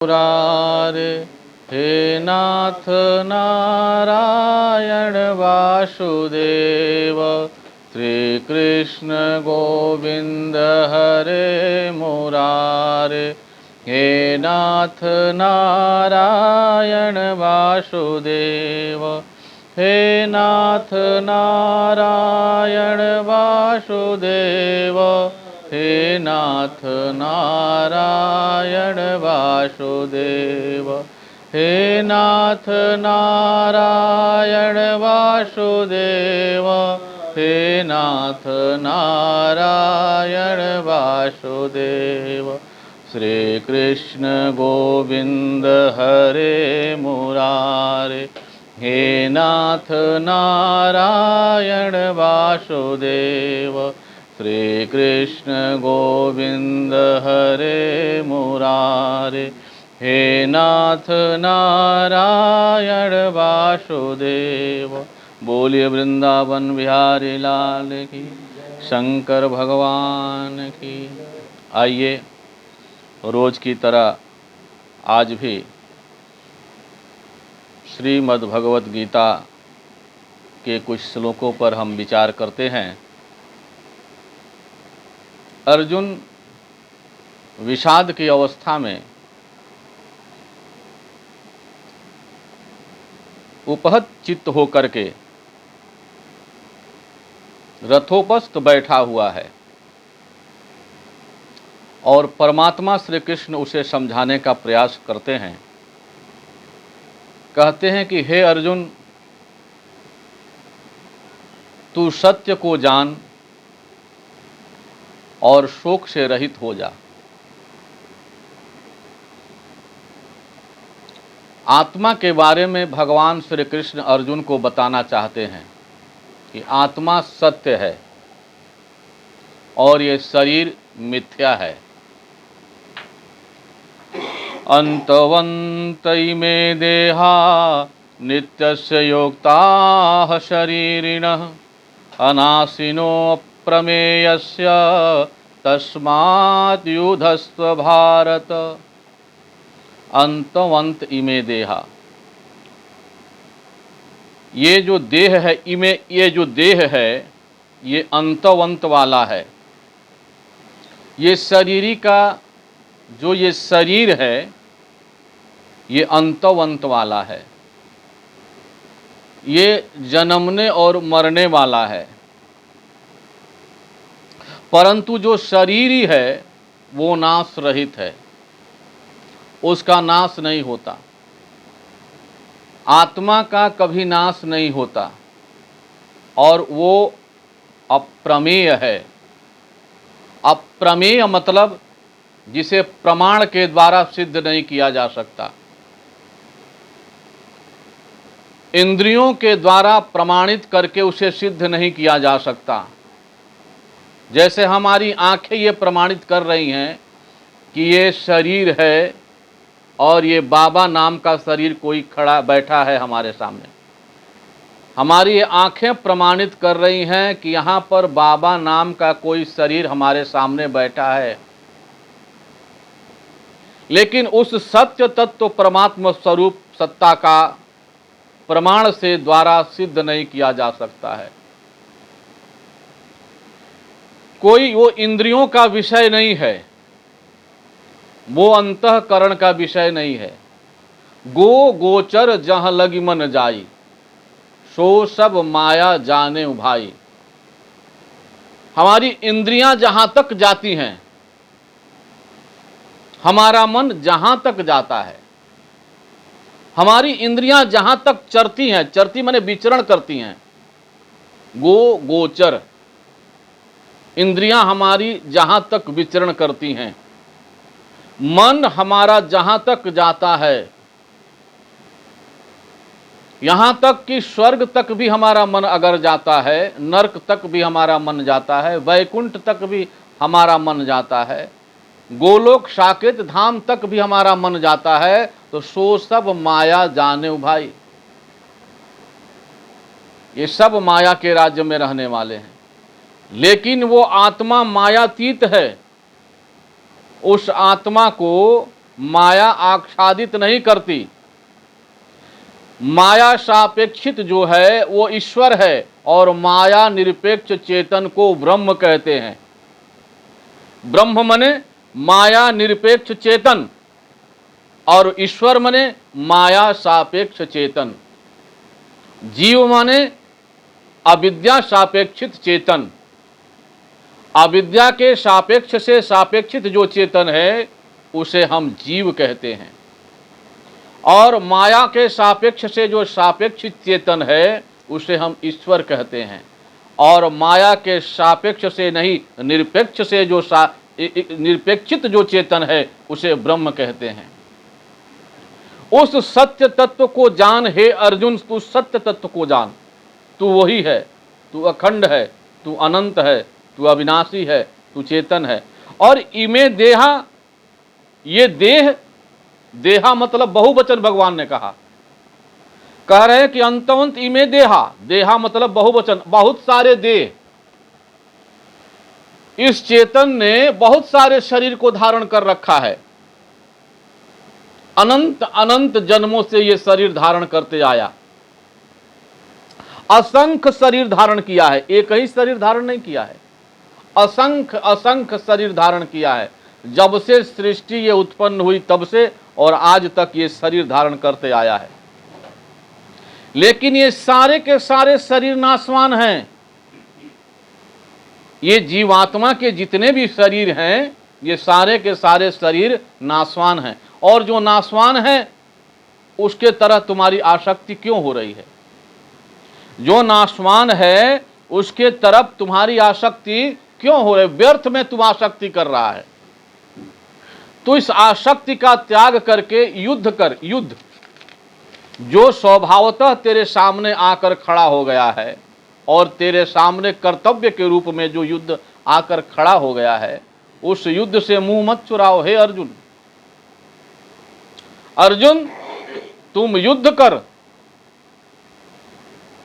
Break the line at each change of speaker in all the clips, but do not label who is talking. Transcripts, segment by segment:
मुरारे, हे नाथ नारायण वासुदेव, श्री कृष्ण गोविंद हरे मुरारे, हे नाथ नारायण वासुदेव, हे नाथ नारायण वासुदेव, हे नाथ नारायण वासुदेव, हे नाथ नारायण वासुदेव, हे नाथ नारायण वासुदेव, श्री कृष्ण गोविंद हरे मुरारे, हे नाथ नारायण वासुदेव, श्री कृष्ण गोविंद हरे मुरारे, हे नाथ नारायण वासुदेव। बोलिए वृंदावन बिहारी लाल की, शंकर भगवान की। आइए रोज की तरह आज भी श्रीमद् भगवत गीता के कुछ श्लोकों पर हम विचार करते हैं। अर्जुन विषाद की अवस्था में उपहत चित्त होकर के रथोपस्थ बैठा हुआ है और परमात्मा श्री कृष्ण उसे समझाने का प्रयास करते हैं। कहते हैं कि हे अर्जुन, तू सत्य को जान और शोक से रहित हो जा। आत्मा के बारे में भगवान श्री कृष्ण अर्जुन को बताना चाहते हैं कि आत्मा सत्य है और ये शरीर मिथ्या है। अंतवंत इमे देहा नित्यस्य योक्ताः शरीरिणः, अनाशिनो प्रमेयस्य तस्मात् युधस्व भारत। अंतवंत इमे देहा, ये जो देह है, ये जो देह है ये अंतवंत वाला है। ये शरीरी का जो ये शरीर है ये अंतवंत वाला है, ये जन्मने और मरने वाला है। परंतु जो शरीरी है वो नाश रहित है, उसका नाश नहीं होता। आत्मा का कभी नाश नहीं होता और वो अप्रमेय है। अप्रमेय मतलब जिसे प्रमाण के द्वारा सिद्ध नहीं किया जा सकता, इंद्रियों के द्वारा प्रमाणित करके उसे सिद्ध नहीं किया जा सकता। जैसे हमारी आंखें ये प्रमाणित कर रही हैं कि ये शरीर है और ये बाबा नाम का शरीर कोई खड़ा बैठा है हमारे सामने। हमारी ये आंखें प्रमाणित कर रही हैं कि यहाँ पर बाबा नाम का कोई शरीर हमारे सामने बैठा है। लेकिन उस सत्य तत्व परमात्मा स्वरूप सत्ता का प्रमाण से द्वारा सिद्ध नहीं किया जा सकता है। कोई वो इंद्रियों का विषय नहीं है, वो अंतःकरण का विषय नहीं है। गो गोचर जहाँ लगी मन जाई, सो सब माया जाने भाई। हमारी इंद्रियां जहां तक जाती हैं, हमारा मन जहां तक जाता है, हमारी इंद्रियां जहां तक चरती हैं, चरती माने विचरण करती हैं। गो गोचर, इंद्रियां हमारी जहां तक विचरण करती हैं, मन हमारा जहां तक जाता है, यहां तक कि स्वर्ग तक भी हमारा मन अगर जाता है, नरक तक भी हमारा मन जाता है, वैकुंठ तक भी हमारा मन जाता है, गोलोक साकेत धाम तक भी हमारा मन जाता है, तो सो सब माया जाने भाई। ये सब माया के राज्य में रहने वाले हैं। लेकिन वो आत्मा मायातीत है। उस आत्मा को माया आच्छादित नहीं करती। माया सापेक्षित जो है वो ईश्वर है, और माया निरपेक्ष चेतन को ब्रह्म कहते हैं। ब्रह्म मने माया निरपेक्ष चेतन, और ईश्वर मने माया सापेक्ष चेतन। जीव माने अविद्या सापेक्षित चेतन। अविद्या के सापेक्ष से सापेक्षित जो चेतन है उसे हम जीव कहते हैं, और माया के सापेक्ष से जो सापेक्षित चेतन है उसे हम ईश्वर कहते हैं, और माया के सापेक्ष से नहीं, निरपेक्ष से जो निरपेक्षित जो चेतन है उसे ब्रह्म कहते हैं। उस सत्य तत्व को जान हे अर्जुन, तू सत्य तत्व को जान। तू वही है, तू अखंड है, तू अनंत है, तू अविनाशी है, तू चेतन है। और इमे देहा, ये देह, देहा मतलब बहुवचन भगवान ने कहा, कह रहे हैं कि अंतवंत इमे देहा, देहा मतलब बहुवचन, बहुत सारे देह। इस चेतन ने बहुत सारे शरीर को धारण कर रखा है, अनंत अनंत जन्मों से ये शरीर धारण करते आया, असंख्य शरीर धारण किया है, एक ही शरीर धारण नहीं किया है, असंख्य असंख्य शरीर धारण किया है। जब से सृष्टि ये उत्पन्न हुई तब से और आज तक ये शरीर धारण करते आया है। लेकिन ये सारे के सारे शरीर नाशवान हैं। ये जीवात्मा के जितने भी शरीर हैं ये सारे के सारे शरीर नाशवान हैं, और जो नाशवान है उसके तरह तुम्हारी आसक्ति क्यों हो रही है? जो नाशवान है उसके तरफ तुम्हारी आसक्ति क्यों हो रही? व्यर्थ में तुम आसक्ति कर रहा है। तो इस आसक्ति का त्याग करके युद्ध कर। युद्ध जो स्वभावतः तेरे सामने आकर खड़ा हो गया है, और तेरे सामने कर्तव्य के रूप में जो युद्ध आकर खड़ा हो गया है, उस युद्ध से मुंह मत चुराओ हे अर्जुन। अर्जुन तुम युद्ध कर।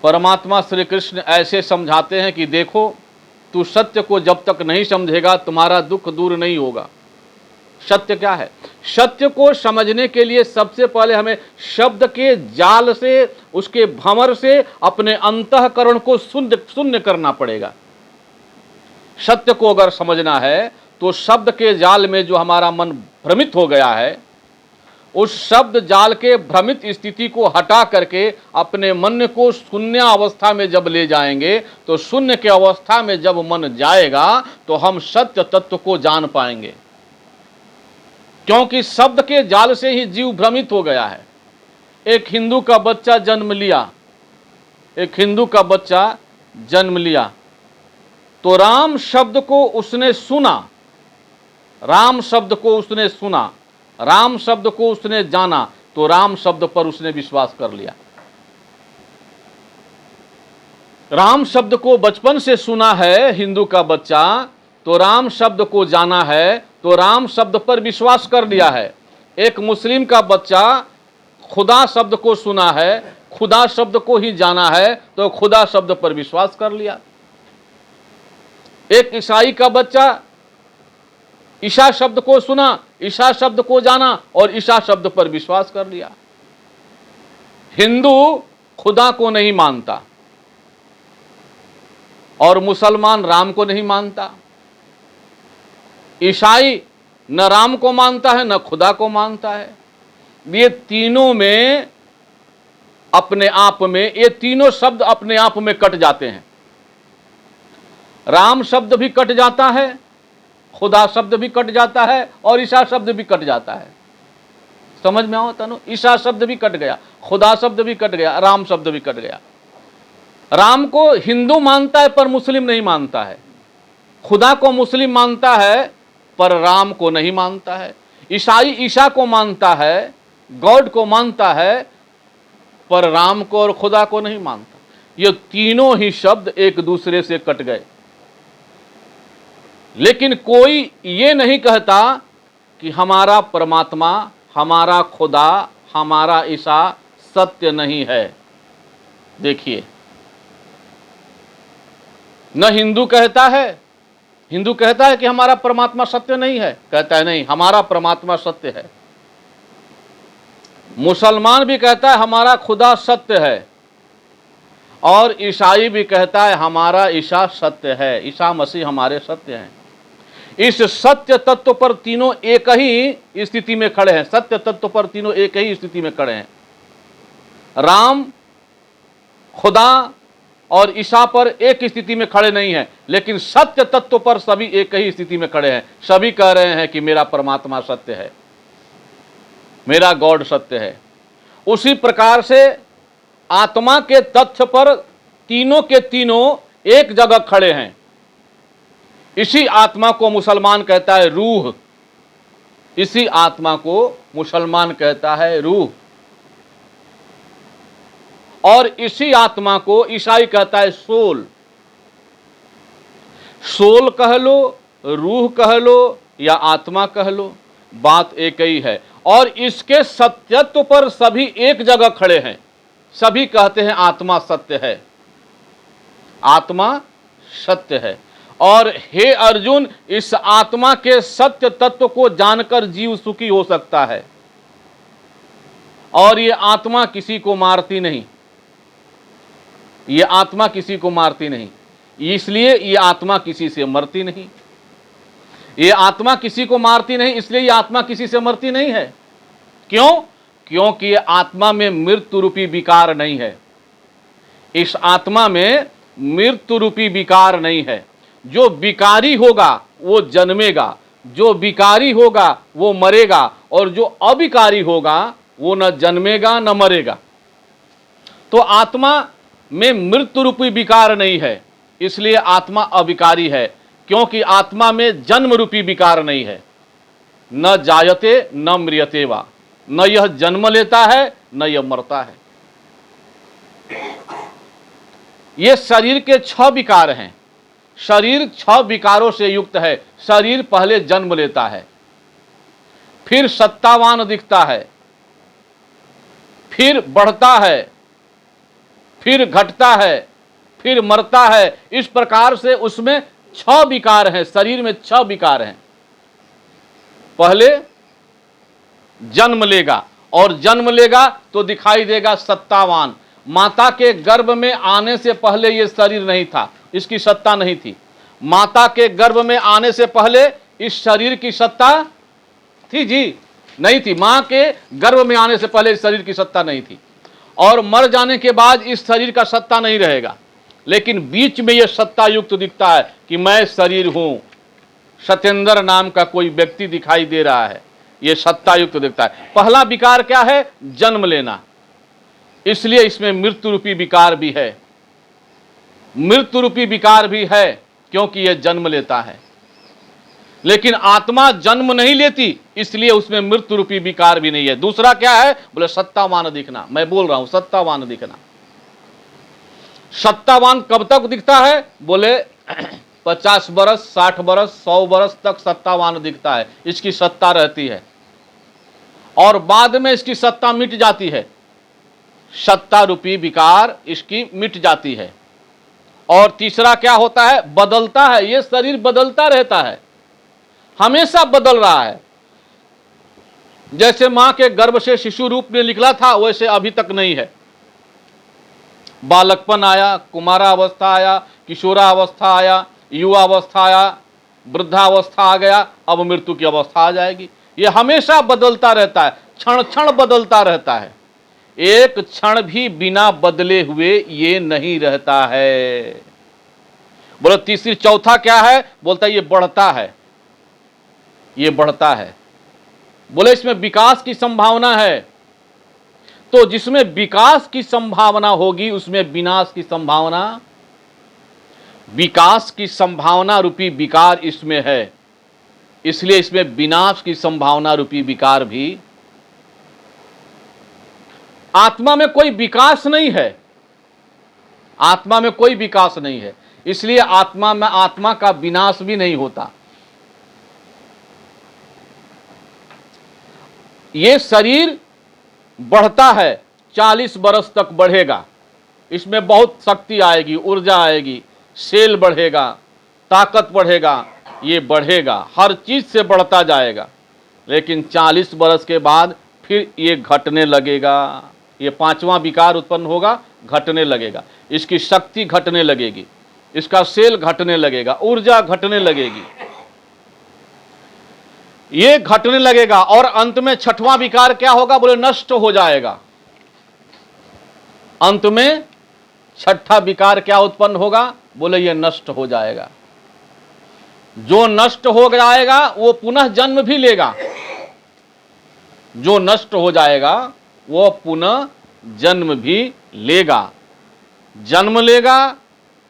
परमात्मा श्री कृष्ण ऐसे समझाते हैं कि देखो, तू सत्य को जब तक नहीं समझेगा तुम्हारा दुख दूर नहीं होगा। सत्य क्या है? सत्य को समझने के लिए सबसे पहले हमें शब्द के जाल से, उसके भंवर से अपने अंतःकरण को शून्य करना पड़ेगा। सत्य को अगर समझना है तो शब्द के जाल में जो हमारा मन भ्रमित हो गया है, उस शब्द जाल के भ्रमित स्थिति को हटा करके अपने मन को शून्य अवस्था में जब ले जाएंगे, तो शून्य के अवस्था में जब मन जाएगा तो हम सत्य तत्व को जान पाएंगे। क्योंकि शब्द के जाल से ही जीव भ्रमित हो गया है। एक हिंदू का बच्चा जन्म लिया, एक हिंदू का बच्चा जन्म लिया, तो राम शब्द को उसने सुना, राम शब्द को उसने सुना, राम शब्द को उसने जाना, तो राम शब्द पर उसने विश्वास कर लिया। राम शब्द को बचपन से सुना है हिंदू का बच्चा, तो राम शब्द को जाना है, तो राम शब्द पर विश्वास कर लिया है। एक मुस्लिम का बच्चा खुदा शब्द को सुना है, खुदा शब्द को ही जाना है, तो खुदा शब्द पर विश्वास कर लिया। एक ईसाई का बच्चा ईसा शब्द को सुना, ईसा शब्द को जाना और ईसा शब्द पर विश्वास कर लिया। हिंदू खुदा को नहीं मानता और मुसलमान राम को नहीं मानता। ईसाई न राम को मानता है न खुदा को मानता है। ये तीनों में अपने आप में, ये तीनों शब्द अपने आप में कट जाते हैं। राम शब्द भी कट जाता है, खुदा शब्द भी कट जाता है और ईसा शब्द भी कट जाता है। समझ में आओ तनु? ईसा शब्द भी कट गया, खुदा शब्द भी कट गया, राम शब्द भी कट गया। राम को हिंदू मानता है पर मुस्लिम नहीं मानता है, खुदा को मुस्लिम मानता है पर राम को नहीं मानता है। ईसाई ईसा को मानता है, गॉड को मानता है, पर राम को और खुदा को नहीं मानता। ये तीनों ही शब्द एक दूसरे से कट गए। लेकिन कोई ये नहीं कहता कि हमारा परमात्मा, हमारा खुदा, हमारा ईसा सत्य नहीं है। देखिए, न हिंदू कहता है, हिंदू कहता है कि हमारा परमात्मा सत्य नहीं है, कहता है नहीं, हमारा परमात्मा सत्य है। मुसलमान भी कहता है हमारा खुदा सत्य है, और ईसाई भी कहता है हमारा ईसा सत्य है, ईसा मसीह हमारे सत्य हैं। इस सत्य तत्व पर तीनों एक ही स्थिति में खड़े हैं। सत्य तत्व पर तीनों एक ही स्थिति में खड़े हैं। राम, खुदा और ईसा पर एक स्थिति में खड़े नहीं हैं, लेकिन सत्य तत्व पर सभी एक ही स्थिति में खड़े हैं। सभी कह रहे हैं कि मेरा परमात्मा सत्य है, मेरा गॉड सत्य है। उसी प्रकार से आत्मा के तथ्य पर तीनों के तीनों एक जगह खड़े हैं। इसी आत्मा को मुसलमान कहता है रूह, इसी आत्मा को मुसलमान कहता है रूह, और इसी आत्मा को ईसाई कहता है सोल। सोल कह लो, रूह कह लो या आत्मा कह लो, बात एक ही है। और इसके सत्यत्व पर सभी एक जगह खड़े हैं। सभी कहते हैं आत्मा सत्य है, आत्मा सत्य है। और हे अर्जुन, इस आत्मा के सत्य तत्व को जानकर जीव सुखी हो सकता है। और ये आत्मा किसी को मारती नहीं, ये आत्मा किसी को मारती नहीं, इसलिए ये आत्मा किसी से मरती नहीं। ये आत्मा किसी को मारती नहीं, इसलिए ये आत्मा किसी से मरती नहीं है। क्यों? क्योंकि ये आत्मा में मृत्यु रूपी विकार नहीं है। इस आत्मा में मृत्यु रूपी विकार नहीं है। जो विकारी होगा वो जन्मेगा, जो विकारी होगा वो मरेगा, और जो अविकारी होगा वो न जन्मेगा न मरेगा। तो आत्मा में मृत्यु रूपी विकार नहीं है, इसलिए आत्मा अविकारी है। क्योंकि आत्मा में जन्म रूपी विकार नहीं है। न जायते न म्रियते वा, न यह जन्म लेता है न यह मरता है। ये शरीर के 6 विकार हैं। शरीर 6 विकारों से युक्त है। शरीर पहले जन्म लेता है, फिर सत्तावान दिखता है, फिर बढ़ता है, फिर घटता है, फिर मरता है। इस प्रकार से उसमें 6 विकार हैं। शरीर में 6 विकार हैं। पहले जन्म लेगा, और जन्म लेगा तो दिखाई देगा सत्तावान। माता के गर्भ में आने से पहले यह शरीर नहीं था, इसकी सत्ता नहीं थी। माता के गर्भ में आने से पहले इस शरीर की सत्ता थी जी? नहीं थी। मां के गर्भ में आने से पहले इस शरीर की सत्ता नहीं थी। और मर जाने के बाद इस शरीर का सत्ता नहीं रहेगा, लेकिन बीच में यह सत्ता युक्त दिखता है कि मैं शरीर हूं। सत्येंद्र नाम का कोई व्यक्ति दिखाई दे रहा है, यह सत्ता युक्त दिखता है। पहला विकार क्या है? जन्म लेना। इसलिए इसमें मृत्यु रूपी विकार भी है। मृत्यु रूपी विकार भी है क्योंकि यह जन्म लेता है। लेकिन आत्मा जन्म नहीं लेती, इसलिए उसमें मृत्यु रूपी विकार भी नहीं है। दूसरा क्या है? बोले सत्तावान दिखना। मैं बोल रहा हूं सत्तावान दिखना। सत्तावान कब तक दिखता है? बोले 50 बरस, 60 बरस, 100 बरस तक सत्तावान दिखता है। इसकी सत्ता रहती है, और बाद में इसकी सत्ता मिट जाती है। सत्ता रूपी विकार इसकी मिट जाती है। और तीसरा क्या होता है? बदलता है। यह शरीर बदलता रहता है, हमेशा बदल रहा है। जैसे मां के गर्भ से शिशु रूप में निकला था, वैसे अभी तक नहीं है। बालकपन आया, कुमारावस्था आया, किशोरावस्था आया, युवावस्था आया, वृद्धावस्था आ गया, अब मृत्यु की अवस्था आ जाएगी। यह हमेशा बदलता रहता है, क्षण क्षण बदलता रहता है। एक क्षण भी बिना बदले हुए ये नहीं रहता है। बोलो तीसरी चौथा क्या है? बोलता है ये बढ़ता है, ये बढ़ता है। बोले इसमें विकास की संभावना है। तो जिसमें विकास की संभावना होगी उसमें विनाश की संभावना, विकास की संभावना रूपी विकार इसमें है, इसलिए इसमें विनाश की संभावना रूपी विकार भी। आत्मा में कोई विकास नहीं है, आत्मा में कोई विकास नहीं है, इसलिए आत्मा में आत्मा का विनाश भी नहीं होता। ये शरीर बढ़ता है, 40 बरस तक बढ़ेगा। इसमें बहुत शक्ति आएगी, ऊर्जा आएगी, सेल बढ़ेगा, ताकत बढ़ेगा, ये बढ़ेगा, हर चीज से बढ़ता जाएगा। लेकिन 40 बरस के बाद फिर ये घटने लगेगा, ये पांचवा विकार उत्पन्न होगा, घटने लगेगा, इसकी शक्ति घटने लगेगी, इसका सेल घटने लगेगा, ऊर्जा घटने लगेगी, ये घटने लगेगा और अंत में छठवां विकार क्या होगा? बोले नष्ट हो जाएगा। अंत में छठा विकार क्या उत्पन्न होगा? बोले ये नष्ट हो जाएगा। जो नष्ट हो जाएगा वो पुनः जन्म भी लेगा, जो नष्ट हो जाएगा वो पुनः जन्म भी लेगा, जन्म लेगा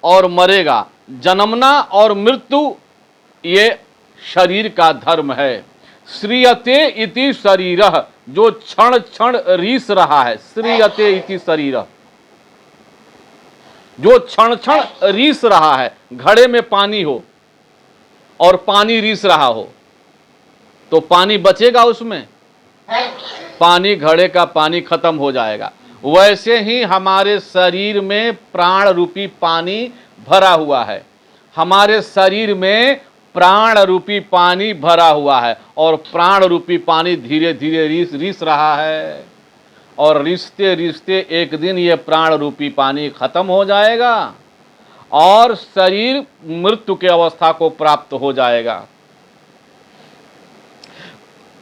और मरेगा। जन्मना और मृत्यु ये शरीर का धर्म है। श्रीयते इति शरीरः, जो क्षण क्षण रीस रहा है, श्रीयते इति शरीरः, जो क्षण क्षण रीस रहा है। घड़े में पानी हो और पानी रीस रहा हो तो पानी बचेगा उसमें? पानी, घड़े का पानी खत्म हो जाएगा। वैसे ही हमारे शरीर में प्राण रूपी पानी भरा हुआ है, हमारे शरीर में प्राण रूपी पानी भरा हुआ है और प्राण रूपी पानी धीरे धीरे रीस रहा है और रिश्ते रिश्ते एक दिन ये प्राण रूपी पानी खत्म हो जाएगा और शरीर मृत्यु के अवस्था को प्राप्त हो जाएगा।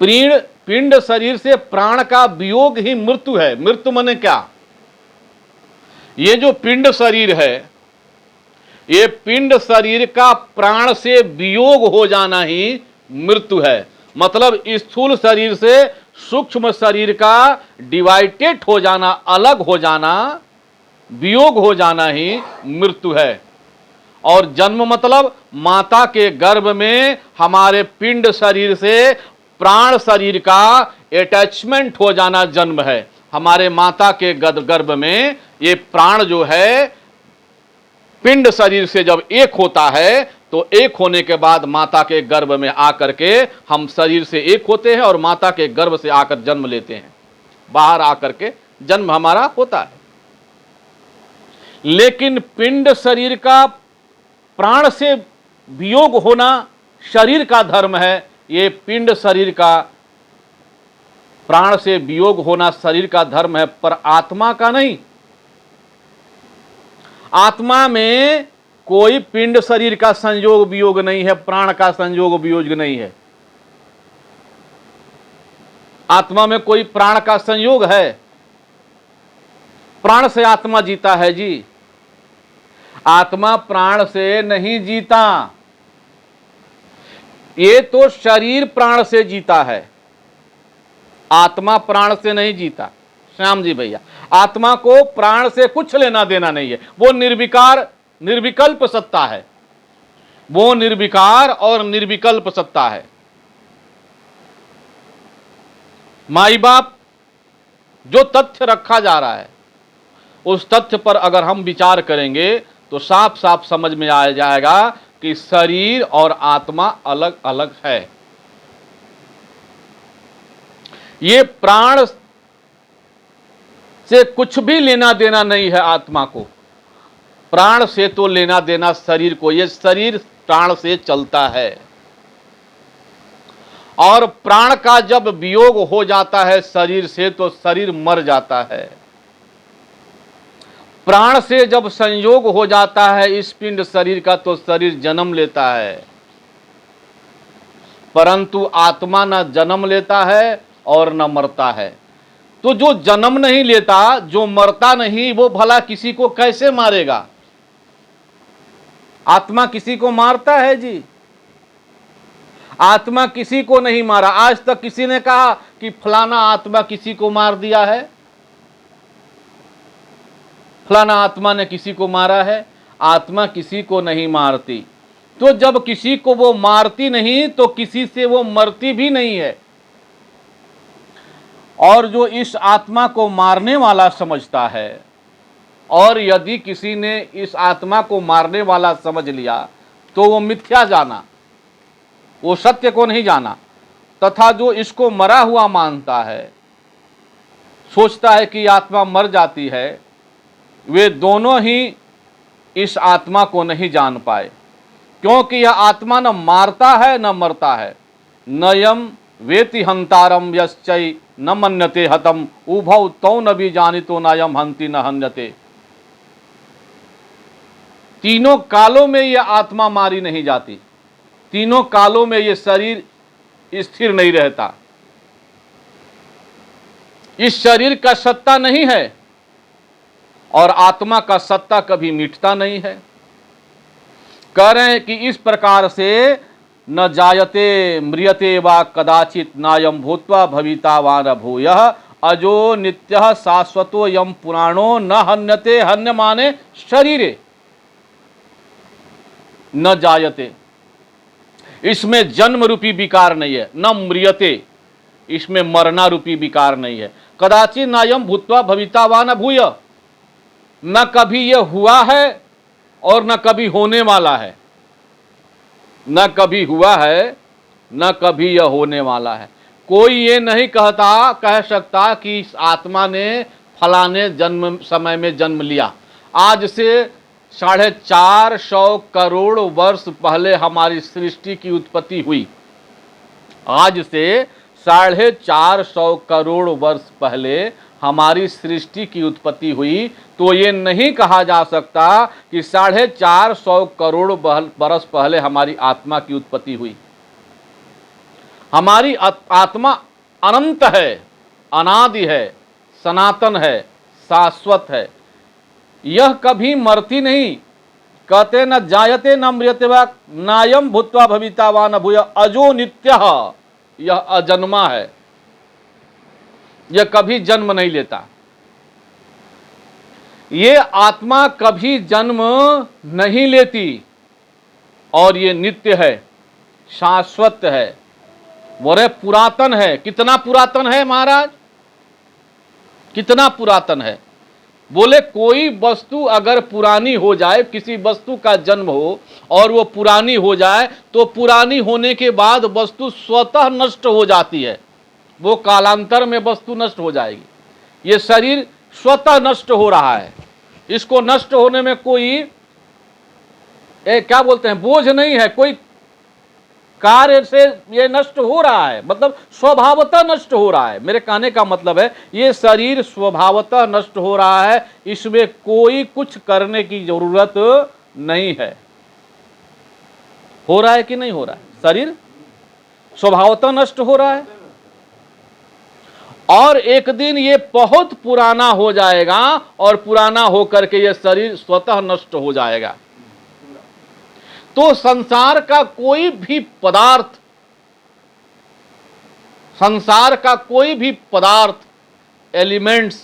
पिंड शरीर से प्राण का वियोग ही मृत्यु है। मृत्यु माने क्या? ये जो पिंड शरीर है, ये पिंड शरीर का प्राण से वियोग हो जाना ही मृत्यु है। मतलब स्थूल शरीर से सूक्ष्म शरीर का डिवाइडेड हो जाना, अलग हो जाना, वियोग हो जाना ही मृत्यु है। और जन्म मतलब माता के गर्भ में हमारे पिंड शरीर से प्राण शरीर का अटैचमेंट हो जाना जन्म है। हमारे माता के गर्भ में ये प्राण जो है पिंड शरीर से जब एक होता है तो एक होने के बाद माता के गर्भ में आकर के हम शरीर से एक होते हैं और माता के गर्भ से आकर जन्म लेते हैं, बाहर आकर के जन्म हमारा होता है। लेकिन पिंड शरीर का प्राण से वियोग होना शरीर का धर्म है। ये पिंड शरीर का प्राण से वियोग होना शरीर का धर्म है, पर आत्मा का नहीं। आत्मा में कोई पिंड शरीर का संयोग वियोग नहीं है, प्राण का संयोग वियोग नहीं है। आत्मा में कोई प्राण का संयोग है? प्राण से आत्मा जीता है जी, आत्मा प्राण से नहीं जीता। ये तो शरीर प्राण से जीता है, आत्मा प्राण से नहीं जीता। श्याम जी भैया, आत्मा को प्राण से कुछ लेना देना नहीं है। वो निर्विकार निर्विकल्प सत्ता है, वो निर्विकार और निर्विकल्प सत्ता है। माई बाप जो तथ्य रखा जा रहा है उस तथ्य पर अगर हम विचार करेंगे तो साफ साफ समझ में आ जाएगा कि शरीर और आत्मा अलग अलग है। ये प्राण से कुछ भी लेना देना नहीं है आत्मा को, प्राण से तो लेना देना शरीर को। ये शरीर प्राण से चलता है और प्राण का जब वियोग हो जाता है शरीर से तो शरीर मर जाता है। प्राण से जब संयोग हो जाता है इस पिंड शरीर का तो शरीर जन्म लेता है, परंतु आत्मा न जन्म लेता है और न मरता है। तो जो जन्म नहीं लेता, जो मरता नहीं, वो भला किसी को कैसे मारेगा? आत्मा किसी को मारता है जी? आत्मा किसी को नहीं मारा। आज तक किसी ने कहा कि फलाना आत्मा किसी को मार दिया है, फलाना आत्मा ने किसी को मारा है? आत्मा किसी को नहीं मारती। तो जब किसी को वो मारती नहीं तो किसी से वो मरती भी नहीं है। और जो इस आत्मा को मारने वाला समझता है और यदि किसी ने इस आत्मा को मारने वाला समझ लिया तो वो मिथ्या जाना, वो सत्य को नहीं जाना। तथा जो इसको मरा हुआ मानता है, सोचता है कि आत्मा मर जाती है, वे दोनों ही इस आत्मा को नहीं जान पाए, क्योंकि यह आत्मा न मारता है न मरता है। नयम वेति हंतारम यश्चै न मन्यते हतम उभौ तौ न बीजानितो नायम हंति न हन्यते। तीनों कालों में यह आत्मा मारी नहीं जाती, तीनों कालों में यह शरीर स्थिर नहीं रहता, इस शरीर का सत्ता नहीं है और आत्मा का सत्ता कभी मिटता नहीं है। कह रहे हैं कि इस प्रकार से न जायते म्रियते वा कदाचित नायम भूत्वा भविता वा न भूयः अजो नित्यः शाश्वतो यम पुराणो न हन्यते, हन्य माने शरीरे, न जायते, इसमें जन्म रूपी विकार नहीं है, न म्रियते, इसमें मरना रूपी विकार नहीं है। कदाचित नायम भूत्वा भविता वा न भूय, न कभी यह हुआ है और न कभी होने वाला है, न कभी हुआ है न कभी यह होने वाला है। कोई ये नहीं कह सकता कि इस आत्मा ने फलाने जन्म समय में जन्म लिया। आज से 450 करोड़ वर्ष पहले हमारी सृष्टि की उत्पत्ति हुई, आज से 450 करोड़ वर्ष पहले हमारी सृष्टि की उत्पत्ति हुई, तो ये नहीं कहा जा सकता कि 450 करोड़ बरस पहले हमारी आत्मा की उत्पत्ति हुई। हमारी आत्मा अनंत है, अनादि है, सनातन है, शाश्वत है, यह कभी मरती नहीं। कहते न जायते न म्रियते वा नायम भूत्वा भविता वा न भूय अजो नित्यः, यह अजन्मा है, यह कभी जन्म नहीं लेता। ये आत्मा कभी जन्म नहीं लेती और ये नित्य है, शाश्वत है, बोले पुरातन है। कितना पुरातन है महाराज, कितना पुरातन है? बोले कोई वस्तु अगर पुरानी हो जाए, किसी वस्तु का जन्म हो और वो पुरानी हो जाए, तो पुरानी होने के बाद वस्तु स्वतः नष्ट हो जाती है, वो कालांतर में वस्तु नष्ट हो जाएगी। ये शरीर स्वतः नष्ट हो रहा है, इसको नष्ट होने में कोई क्या बोलते हैं, बोझ नहीं है, कोई कार्य से ये नष्ट हो रहा है, मतलब स्वभावतः नष्ट हो रहा है। मेरे कहने का मतलब है ये शरीर स्वभावतः नष्ट हो रहा है, इसमें कोई कुछ करने की जरूरत नहीं है। हो रहा है कि नहीं हो रहा है? शरीर स्वभावतः नष्ट हो रहा है और एक दिन ये बहुत पुराना हो जाएगा और पुराना होकर के ये शरीर स्वतः नष्ट हो जाएगा। तो संसार का कोई भी पदार्थ, संसार का कोई भी पदार्थ, एलिमेंट्स,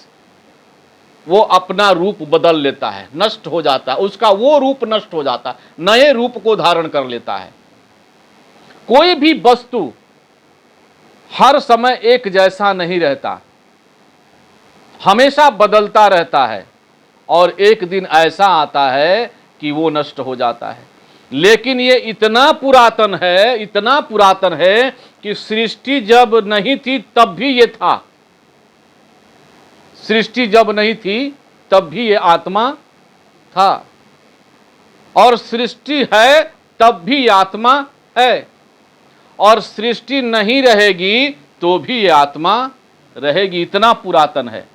वो अपना रूप बदल लेता है, नष्ट हो जाता है, उसका वो रूप नष्ट हो जाता है, नए रूप को धारण कर लेता है। कोई भी वस्तु हर समय एक जैसा नहीं रहता, हमेशा बदलता रहता है और एक दिन ऐसा आता है कि वो नष्ट हो जाता है। लेकिन ये इतना पुरातन है, इतना पुरातन है कि सृष्टि जब नहीं थी तब भी ये था, सृष्टि जब नहीं थी तब भी ये आत्मा था और सृष्टि है तब भी ये आत्मा है और सृष्टि नहीं रहेगी तो भी ये आत्मा रहेगी, इतना पुरातन है।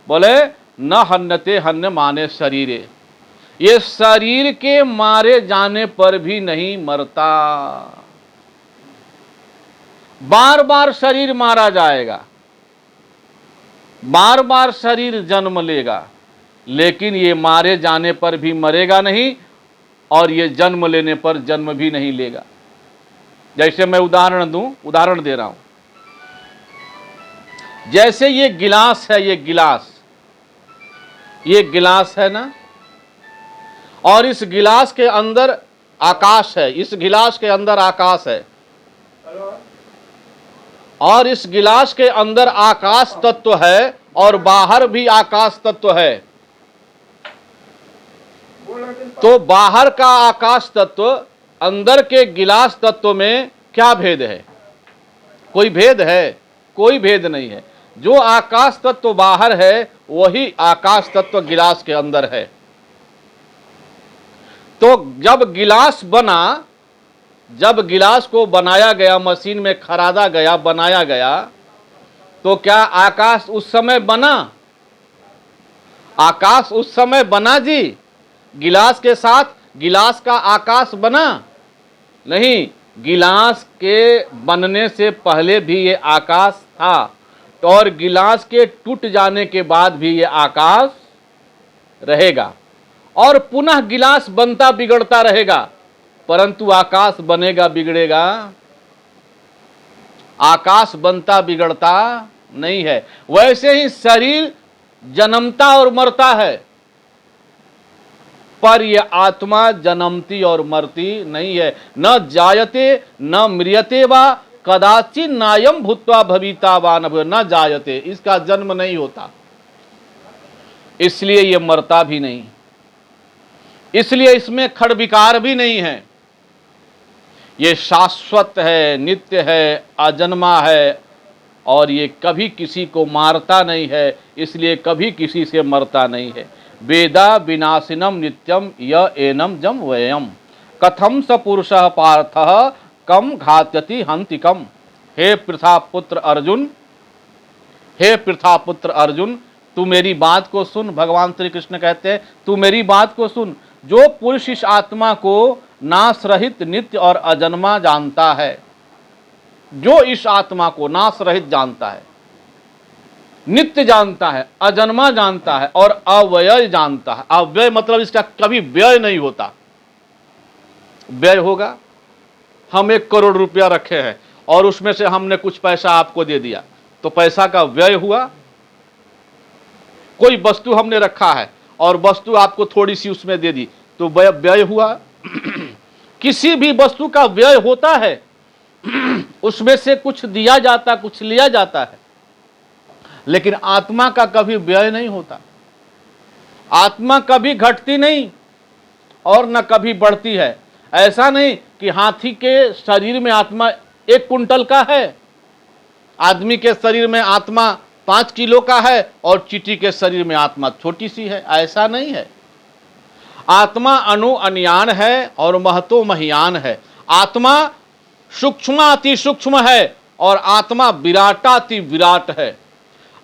बोले न हन्यते, हन्य माने शरीरे, ये शरीर के मारे जाने पर भी नहीं मरता। बार बार शरीर मारा जाएगा, बार बार शरीर जन्म लेगा, लेकिन ये मारे जाने पर भी मरेगा नहीं और ये जन्म लेने पर जन्म भी नहीं लेगा। जैसे मैं उदाहरण दे रहा हूं, जैसे ये गिलास है, ये गिलास है ना, और इस गिलास के अंदर आकाश है, इस गिलास के अंदर आकाश है और इस गिलास के अंदर आकाश तत्व है और बाहर भी आकाश तत्व है। तो बाहर का आकाश तत्व अंदर के गिलास तत्व में क्या भेद है? कोई भेद है? कोई भेद नहीं है। जो आकाश तत्व बाहर है वही आकाश तत्व गिलास के अंदर है। तो जब गिलास बना, जब गिलास को बनाया गया, मशीन में खरादा गया, बनाया गया, तो क्या आकाश उस समय बना? आकाश उस समय बना जी? गिलास के साथ गिलास का आकाश बना? नहीं, गिलास के बनने से पहले भी ये आकाश था, और गिलास के टूट जाने के बाद भी ये आकाश रहेगा, और पुनः गिलास बनता बिगड़ता रहेगा, परंतु आकाश बनेगा बिगड़ेगा? आकाश बनता बिगड़ता नहीं है। वैसे ही शरीर जन्मता और मरता है, पर यह आत्मा जन्मती और मरती नहीं है। न जायते न म्रियते वा कदाचित नायम भूत्वा भविता वा न जायते, इसका जन्म नहीं होता, इसलिए यह मरता भी नहीं, इसलिए इसमें क्षण विकार भी नहीं है। ये शाश्वत है, नित्य है, अजन्मा है, और ये कभी किसी को मारता नहीं है, इसलिए कभी किसी से मरता नहीं है। वेदा विनाशिनम नित्यम य एनम जम वयम कथम स पुरुषः पार्थः कम घात्यति हंतिकम। हे पृथा पुत्र अर्जुन, हे पृथा पुत्र अर्जुन, तू मेरी बात को सुन। भगवान श्री कृष्ण कहते हैं तू मेरी बात को सुन। जो पुरुष इस आत्मा को नाश रहित नित्य और अजन्मा जानता है, जो इस आत्मा को नाश रहित जानता है, नित्य जानता है, अजन्मा जानता है और अव्यय जानता है। अव्यय मतलब इसका कभी व्यय नहीं होता। व्यय होगा, हम 1 करोड़ रुपया रखे हैं और उसमें से हमने कुछ पैसा आपको दे दिया, तो पैसा का व्यय हुआ। कोई वस्तु हमने रखा है और वस्तु आपको थोड़ी सी उसमें दे दी, तो व्यय हुआ। किसी भी वस्तु का व्यय होता है, उसमें से कुछ दिया जाता, कुछ लिया जाता है, लेकिन आत्मा का कभी व्यय नहीं होता। आत्मा कभी घटती नहीं और न कभी बढ़ती है। ऐसा नहीं कि हाथी के शरीर में आत्मा 1 कुंटल का है, आदमी के शरीर में आत्मा 5 किलो का है और चींटी के शरीर में आत्मा छोटी सी है, ऐसा नहीं है। आत्मा अणु अनियान है और महतो महियान है। आत्मा सूक्ष्माति सूक्ष्म है और आत्मा विराटाति विराट है।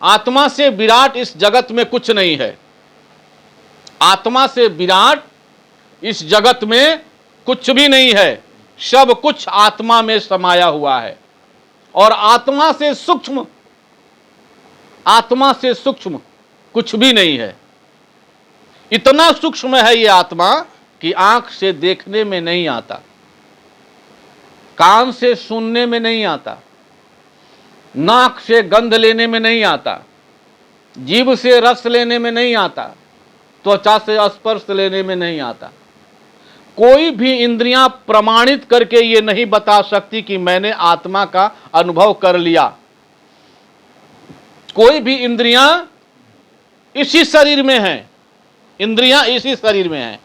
आत्मा से विराट इस जगत में कुछ नहीं है। आत्मा से विराट इस जगत में कुछ भी नहीं है। सब कुछ आत्मा में समाया हुआ है। और आत्मा से सूक्ष्म कुछ भी नहीं है। इतना सूक्ष्म है ये आत्मा कि आंख से देखने में नहीं आता, कान से सुनने में नहीं आता, नाक से गंध लेने में नहीं आता, जीभ से रस लेने में नहीं आता, त्वचा से स्पर्श लेने में नहीं आता। कोई भी इंद्रियां प्रमाणित करके ये नहीं बता सकती कि मैंने आत्मा का अनुभव कर लिया। कोई भी इंद्रियां इसी शरीर में हैं, इंद्रियां इसी शरीर में हैं,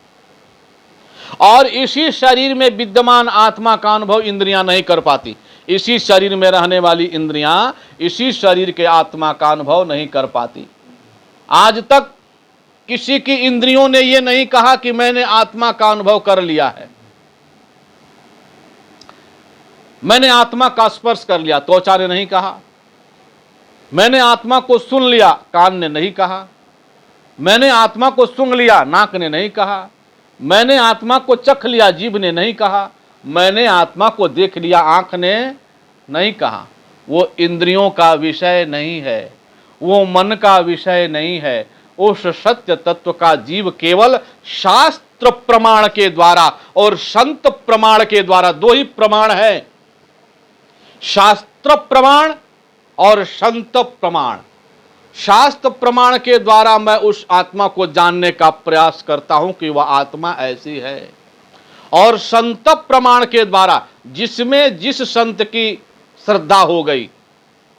और इसी शरीर में विद्यमान आत्मा का अनुभव इंद्रियां नहीं कर पाती। इसी शरीर में रहने वाली इंद्रियां इसी शरीर के आत्मा का अनुभव नहीं कर पाती। आज तक किसी की इंद्रियों ने यह नहीं कहा कि मैंने आत्मा का अनुभव कर लिया है, मैंने आत्मा का स्पर्श कर लिया, त्वचा ने नहीं कहा। मैंने आत्मा को सुन लिया, कान ने नहीं कहा। मैंने आत्मा को सूंघ लिया, नाक ने नहीं कहा। मैंने आत्मा को चख लिया, जीभ ने नहीं कहा। मैंने आत्मा को देख लिया, आंख ने नहीं कहा। वो इंद्रियों का विषय नहीं है, वो मन का विषय नहीं है। उस सत्य तत्व का जीव केवल शास्त्र प्रमाण के द्वारा और संत प्रमाण के द्वारा, 2 ही प्रमाण है, शास्त्र प्रमाण और संत प्रमाण। शास्त्र प्रमाण के द्वारा मैं उस आत्मा को जानने का प्रयास करता हूं कि वह आत्मा ऐसी है, और संत प्रमाण के द्वारा जिसमें जिस संत की श्रद्धा हो गई,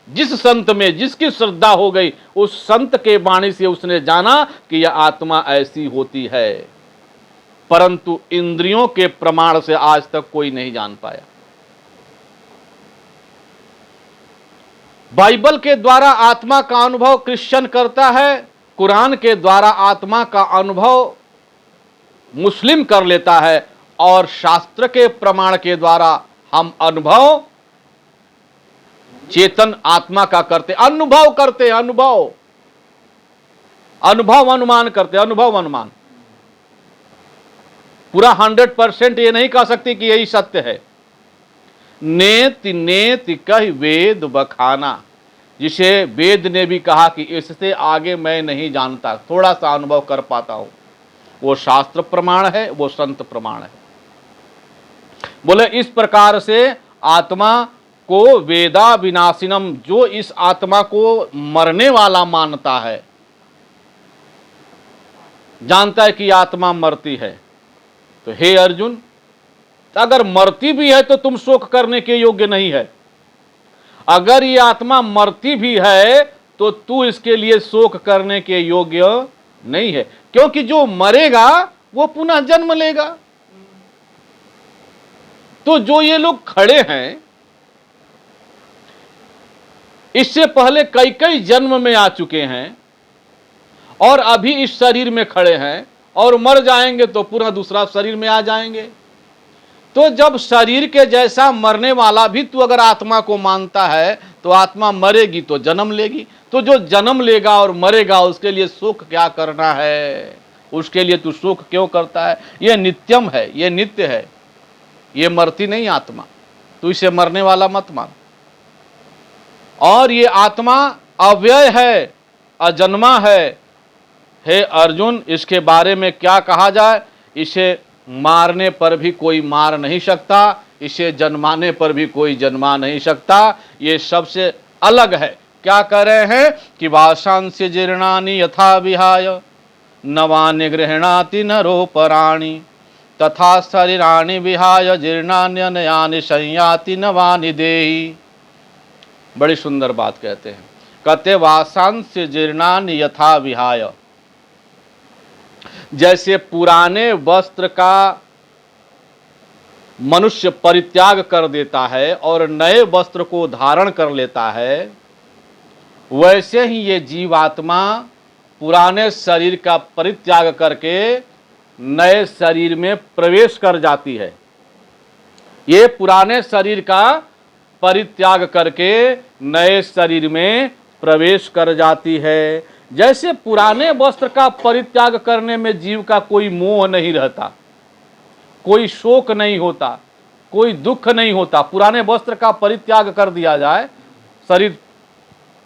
जिस संत में जिसकी श्रद्धा हो गई, उस संत के वाणी से उसने जाना कि यह आत्मा ऐसी होती है। परंतु इंद्रियों के प्रमाण से आज तक कोई नहीं जान पाया। बाइबल के द्वारा आत्मा का अनुभव क्रिश्चियन करता है, कुरान के द्वारा आत्मा का अनुभव मुस्लिम कर लेता है, और शास्त्र के प्रमाण के द्वारा हम अनुभव चेतन आत्मा का करते, अनुभव करते, अनुभव, अनुभव अनुमान करते, अनुभव अनुमान। पूरा 100% ये नहीं कह सकते कि यही सत्य है। नेति नेति कह वेद बखाना, जिसे वेद ने भी कहा कि इससे आगे मैं नहीं जानता, थोड़ा सा अनुभव कर पाता हूं, वो शास्त्र प्रमाण है, वो संत प्रमाण है। बोले इस प्रकार से आत्मा को वेदा विनाशिनम, जो इस आत्मा को मरने वाला मानता है, जानता है कि आत्मा मरती है, तो हे अर्जुन, अगर मरती भी है तो तुम शोक करने के योग्य नहीं है। अगर ये आत्मा मरती भी है तो तू इसके लिए शोक करने के योग्य नहीं है, क्योंकि जो मरेगा वो पुनः जन्म लेगा। तो जो ये लोग खड़े हैं, इससे पहले कई कई जन्म में आ चुके हैं और अभी इस शरीर में खड़े हैं, और मर जाएंगे तो पुनः दूसरा शरीर में आ जाएंगे। तो जब शरीर के जैसा मरने वाला भी तू अगर आत्मा को मानता है, तो आत्मा मरेगी तो जन्म लेगी, तो जो जन्म लेगा और मरेगा उसके लिए शोक क्या करना है, उसके लिए तू शोक क्यों करता है? यह नित्यम है, यह नित्य है, ये मरती नहीं आत्मा, तू इसे मरने वाला मत मान। और ये आत्मा अव्यय है, अजन्मा है। हे अर्जुन, इसके बारे में क्या कहा जाए? इसे मारने पर भी कोई मार नहीं सकता, इसे जन्माने पर भी कोई जन्मा नहीं सकता, ये सबसे अलग है। क्या कह रहे हैं कि वाशांस्य जीर्णानि यथा विहाय नवानि गृह्णाति नरोपराणि तथा शरीराणि विहाय जीर्णान्यनयानि संयाति नवानि देहि। बड़ी सुंदर बात कहते हैं, कहते वाशांस्य जीर्णानि यथा विहाय, जैसे पुराने वस्त्र का मनुष्य परित्याग कर देता है और नए वस्त्र को धारण कर लेता है, वैसे ही ये जीवात्मा पुराने शरीर का परित्याग करके नए शरीर में प्रवेश कर जाती है। ये पुराने शरीर का परित्याग करके नए शरीर में प्रवेश कर जाती है। जैसे पुराने वस्त्र का परित्याग करने में जीव का कोई मोह नहीं रहता, कोई शोक नहीं होता, कोई दुख नहीं होता। पुराने वस्त्र का परित्याग कर दिया जाए, शरीर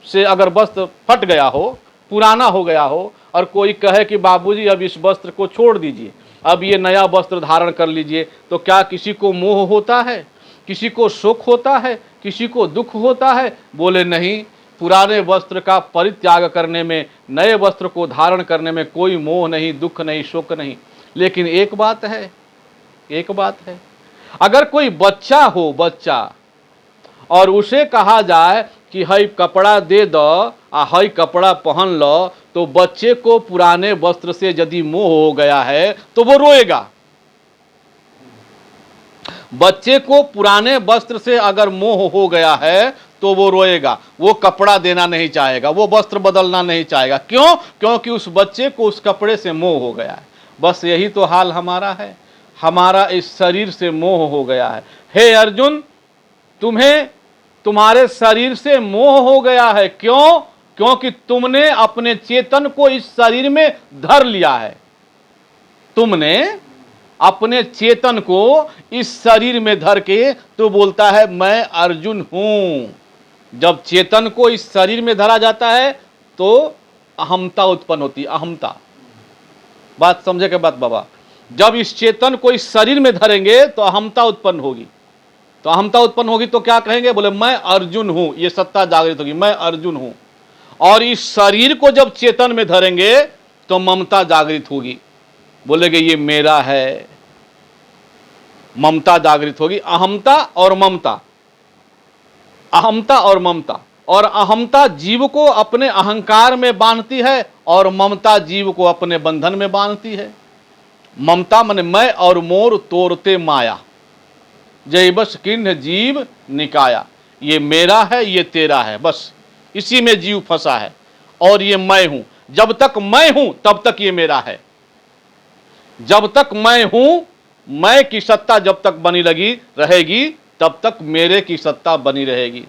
से अगर वस्त्र फट गया हो, पुराना हो गया हो, और कोई कहे कि बाबूजी अब इस वस्त्र को छोड़ दीजिए, अब ये नया वस्त्र धारण कर लीजिए, तो क्या किसी को मोह होता है? किसी को शोक होता है? किसी को दुख होता है? बोले नहीं, पुराने वस्त्र का परित्याग करने में, नए वस्त्र को धारण करने में कोई मोह नहीं, दुख नहीं, शोक नहीं। लेकिन एक बात है, एक बात है, अगर कोई बच्चा हो, बच्चा, और उसे कहा जाए कि हई कपड़ा दे दो आ हई कपड़ा पहन लो, तो बच्चे को पुराने वस्त्र से यदि मोह हो गया है तो वो रोएगा। बच्चे को पुराने वस्त्र से अगर मोह हो गया है तो वो रोएगा, वो कपड़ा देना नहीं चाहेगा, वो वस्त्र बदलना नहीं चाहेगा। क्यों? क्योंकि उस बच्चे को उस कपड़े से मोह हो गया है। बस यही तो हाल हमारा है, हमारा इस शरीर से मोह हो गया है। हे अर्जुन, तुम्हें तुम्हारे शरीर से मोह हो गया है। क्यों? क्योंकि तुमने अपने चेतन को इस शरीर में धर लिया है। तुमने अपने चेतन को इस शरीर में धर के तो बोलता है मैं अर्जुन हूं। जब चेतन को इस शरीर में धरा जाता है तो अहमता उत्पन्न होती है, अहमता। बात समझे के बात बाबा? जब इस चेतन को इस शरीर में धरेंगे तो अहमता उत्पन्न होगी। तो अहमता उत्पन्न होगी तो क्या कहेंगे? बोले मैं अर्जुन हूं, ये सत्ता जागृत होगी, मैं अर्जुन हूं। और इस शरीर को जब चेतन में धरेंगे तो ममता जागृत होगी, बोलेगे ये मेरा है, ममता जागृत होगी। अहमता और ममता, अहमता और ममता। और अहमता जीव को अपने अहंकार में बांधती है और ममता जीव को अपने बंधन में बांधती है। ममता माने मैं और मोर तोरते माया, जय बस किन्ह जीव निकाया। ये मेरा है, ये तेरा है, बस इसी में जीव फंसा है। और ये मैं हूं, जब तक मैं हूं तब तक ये मेरा है। जब तक मैं हूं, मैं की सत्ता जब तक बनी लगी रहेगी तब तक मेरे की सत्ता बनी रहेगी।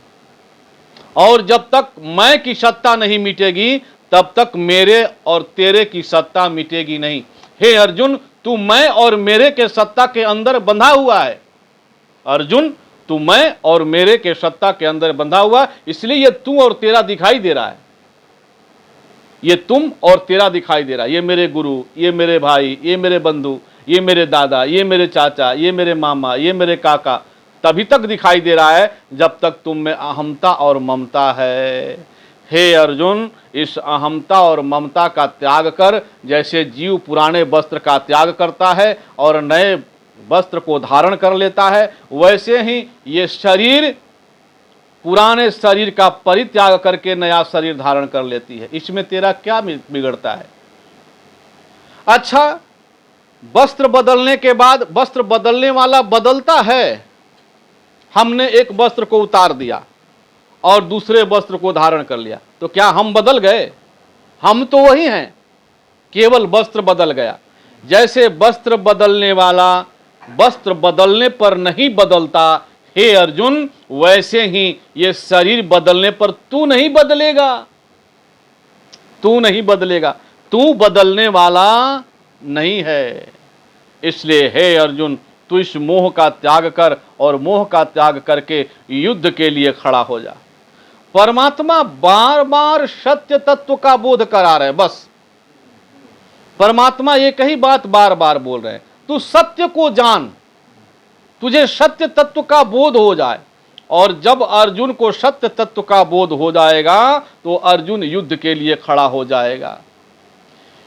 और जब तक मैं की सत्ता नहीं मिटेगी तब तक मेरे और तेरे की सत्ता मिटेगी नहीं। हे अर्जुन, तू मैं और मेरे के सत्ता के अंदर बंधा हुआ है। अर्जुन, तू मैं और मेरे के सत्ता के अंदर बंधा हुआ, इसलिए ये तू और तेरा दिखाई दे रहा है। ये तुम और तेरा दिखाई दे रहा है। ये मेरे गुरु, ये मेरे भाई, ये मेरे बंधु, ये मेरे दादा, ये मेरे चाचा, ये मेरे मामा, ये मेरे काका, तभी तक दिखाई दे रहा है जब तक तुम में अहमता और ममता है। हे अर्जुन, इस अहमता और ममता का त्याग कर, जैसे जीव पुराने वस्त्र का त्याग करता है और नए वस्त्र को धारण कर लेता है, वैसे ही ये शरीर पुराने शरीर का परित्याग करके नया शरीर धारण कर लेती है। इसमें तेरा क्या बिगड़ता है? अच्छा, वस्त्र बदलने के बाद वस्त्र बदलने वाला बदलता है। हमने एक वस्त्र को उतार दिया और दूसरे वस्त्र को धारण कर लिया, तो क्या हम बदल गए? हम तो वही हैं, केवल वस्त्र बदल गया। जैसे वस्त्र बदलने वाला वस्त्र बदलने पर नहीं बदलता, हे अर्जुन, वैसे ही ये शरीर बदलने पर तू नहीं बदलेगा। तू नहीं बदलेगा, तू बदलने वाला नहीं है। इसलिए हे अर्जुन, तू इस मोह का त्याग कर और मोह का त्याग करके युद्ध के लिए खड़ा हो जा। परमात्मा बार बार सत्य तत्व का बोध करा रहे हैं। बस परमात्मा एक ही बात बार बार बोल रहे हैं, तू सत्य को जान, तुझे सत्य तत्व का बोध हो जाए। और जब अर्जुन को सत्य तत्व का बोध हो जाएगा तो अर्जुन युद्ध के लिए खड़ा हो जाएगा।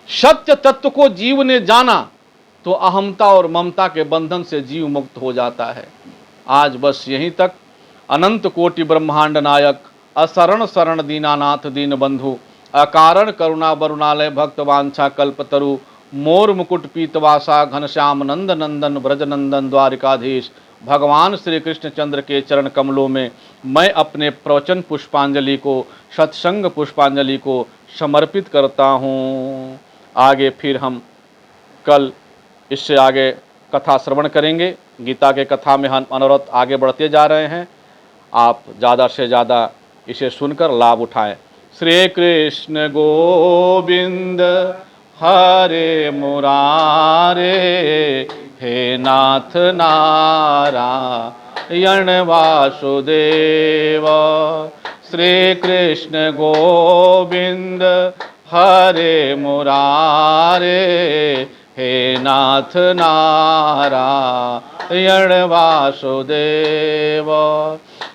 सत्य तत्व को जीव ने जाना तो अहमता और ममता के बंधन से जीव मुक्त हो जाता है। आज बस यहीं तक। अनंत कोटि ब्रह्मांड नायक, असरण शरण दीनानाथ दीन बंधु, अकारण करुणा वरुणालय भक्त वांछा कल्पतरु, मोर मुकुट पीतवासा घनश्याम नंद नंदन ब्रजनंदन द्वारिकाधीश, भगवान श्री कृष्ण चंद्र के चरण कमलों में मैं अपने प्रवचन पुष्पांजलि को, सत्संग पुष्पांजलि को समर्पित करता हूँ। आगे फिर हम कल इससे आगे कथा श्रवण करेंगे। गीता के कथा में हम अनवरत आगे बढ़ते जा रहे हैं। आप ज़्यादा से ज़्यादा इसे सुनकर लाभ उठाएं। श्री कृष्ण गोविंद हरे मुरारे, हे नाथ नारायण वासुदेव। श्री कृष्ण गोविंद हरे मुरारे, हे नाथ नारायण वासुदेव।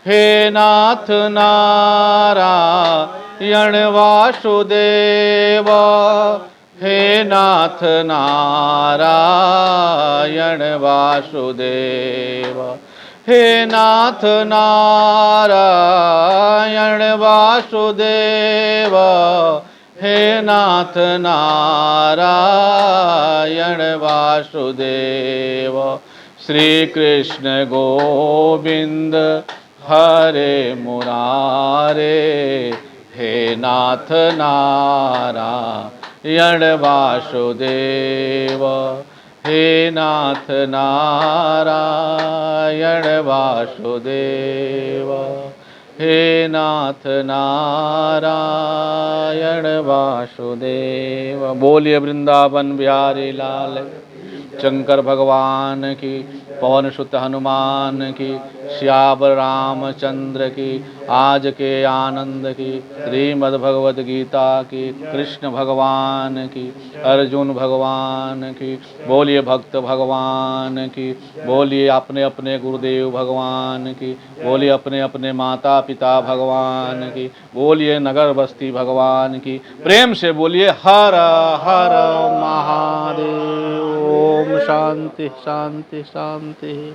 हे नाथ नारायण वासुदेव, हे नाथ नारायण वासुदेव, हे नाथ नारायण वासुदेव, हे नाथ नारायण वासुदेव। श्री कृष्ण गोविंद हरे मुरारे, हे नाथ नारायण वासुदेव, हे नाथ नारायण वासुदेव, हे नाथ नारायण वासुदेव। बोलिए वृंदावन बिहारी लाल शंकर भगवान की, पवन सुत हनुमान की, श्यावर रामचंद्र की, आज के आनंद की, श्रीमद् भगवद गीता की, कृष्ण भगवान की, अर्जुन भगवान की, बोलिए भक्त भगवान की, बोलिए अपने अपने गुरुदेव भगवान की, बोलिए अपने अपने माता पिता भगवान की, बोलिए नगर बस्ती भगवान की। प्रेम से बोलिए हर हर महादेव। ओम शांति शांति शांति।